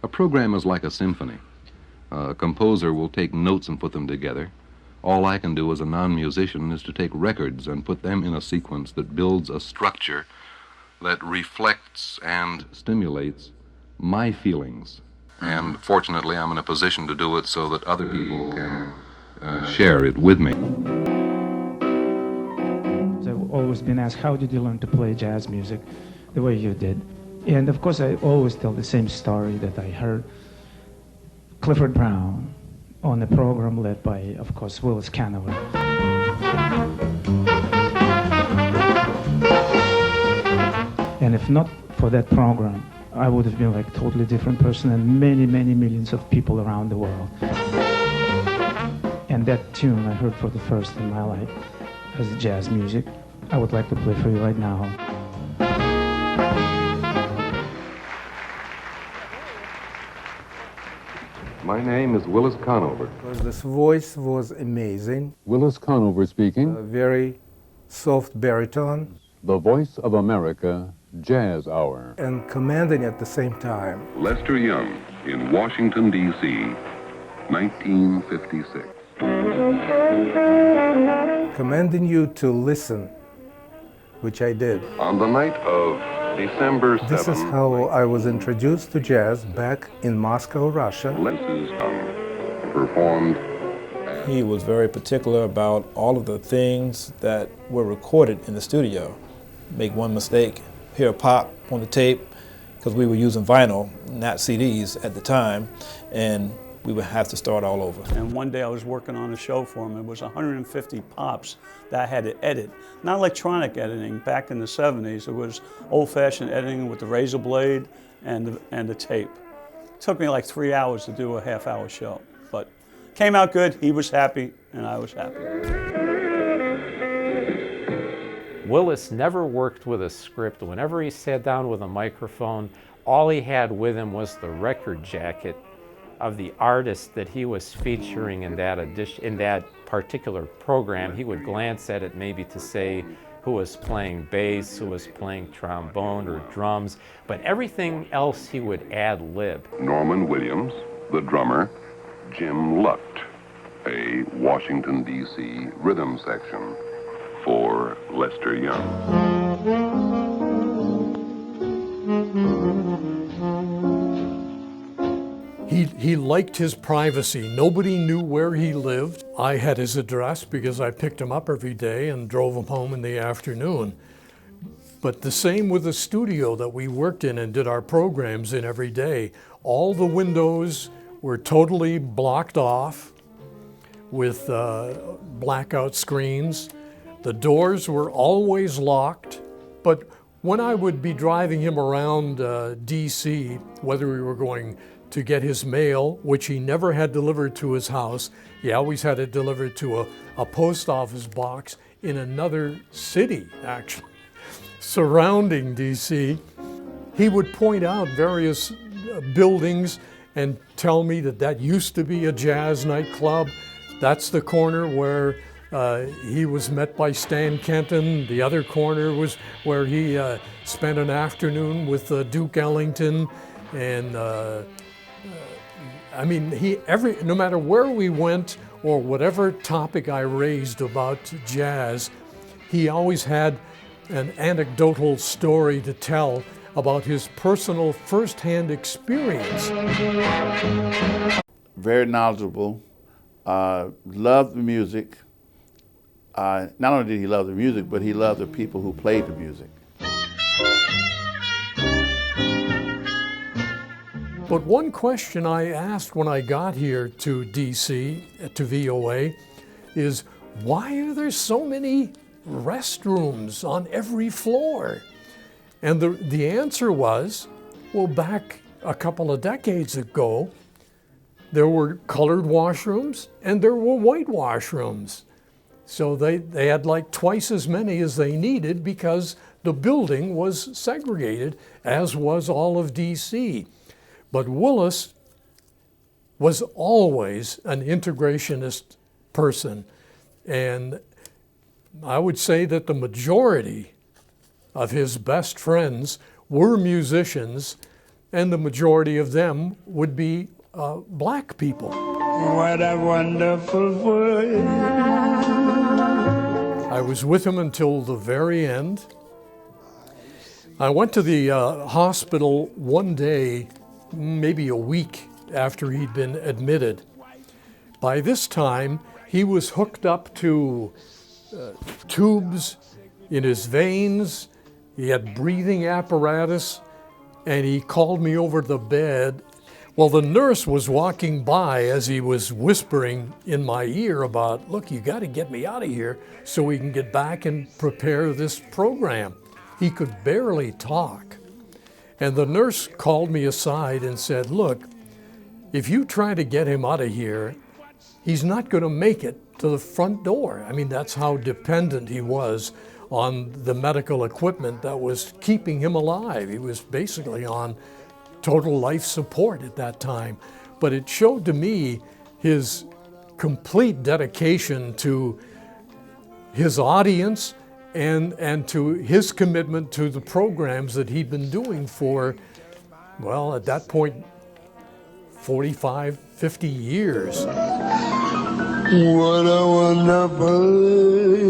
A program is like a symphony. A composer will take notes and put them together. All I can do as a non-musician is to take records and put them in a sequence that builds a structure that reflects and stimulates my feelings. And fortunately, I'm in a position to do it so that other people can share it with me. I've always been asked, how did you learn to play jazz music the way you did? And of course, I always tell the same story that I heard Clifford Brown on a program led by, of course, Willis Conover. And if not for that program, I would have been like a totally different person and many, many millions of people around the world. And that tune I heard for the first in my life as jazz music, I would like to play for you right now. My name is Willis Conover. This voice was amazing. Willis Conover speaking. A very soft baritone. The Voice of America Jazz Hour. And commanding at the same time. Lester Young in Washington, D.C., 1956. Commanding you to listen, which I did. On the night of December 7th, this is how I was introduced to jazz back in Moscow, Russia. Leslie Young performed. He was very particular about all of the things that were recorded in the studio. Make one mistake, hear a pop on the tape, because we were using vinyl, not CDs at the time, and we would have to start all over. And one day I was working on a show for him. It was 150 pops that I had to edit. Not electronic editing. Back in the 70s, it was old-fashioned editing with the razor blade and the tape. It took me like 3 hours to do a half-hour show, but came out good. He was happy, and I was happy. Willis never worked with a script. Whenever he sat down with a microphone, all he had with him was the record jacket of the artist that he was featuring in that particular program. He would glance at it maybe to say who was playing bass, who was playing trombone or drums, but everything else he would ad-lib. Norman Williams, the drummer, Jim Lucht, a Washington, D.C. rhythm section for Lester Young. He liked his privacy. Nobody knew where he lived. I had his address because I picked him up every day and drove him home in the afternoon. But the same with the studio that we worked in and did our programs in every day. All the windows were totally blocked off with blackout screens. The doors were always locked. But when I would be driving him around DC, whether we were going to get his mail, which he never had delivered to his house. He always had it delivered to a post office box in another city, actually, surrounding DC. He would point out various buildings and tell me that used to be a jazz nightclub. That's the corner where he was met by Stan Kenton. The other corner was where he spent an afternoon with Duke Ellington. And I mean, no matter where we went or whatever topic I raised about jazz, he always had an anecdotal story to tell about his personal first-hand experience. Very knowledgeable, loved the music. Not only did he love the music, but he loved the people who played the music. But one question I asked when I got here to DC, to VOA, is why are there so many restrooms on every floor? And the answer was, well, back a couple of decades ago, there were colored washrooms and there were white washrooms. So they had like twice as many as they needed because the building was segregated, as was all of DC. But Willis was always an integrationist person. And I would say that the majority of his best friends were musicians and the majority of them would be black people. What a wonderful world. I was with him until the very end. I went to the hospital one day, maybe a week after he'd been admitted. By this time, he was hooked up to tubes in his veins. He had breathing apparatus, and he called me over to the bed. Well, the nurse was walking by as he was whispering in my ear about, look, you got to get me out of here so we can get back and prepare this program. He could barely talk. And the nurse called me aside and said, look, if you try to get him out of here, he's not going to make it to the front door. I mean, that's how dependent he was on the medical equipment that was keeping him alive. He was basically on total life support at that time. But it showed to me his complete dedication to his audience and to his commitment to the programs that he'd been doing for, well, at that point, 45, 50 years. What a wonderful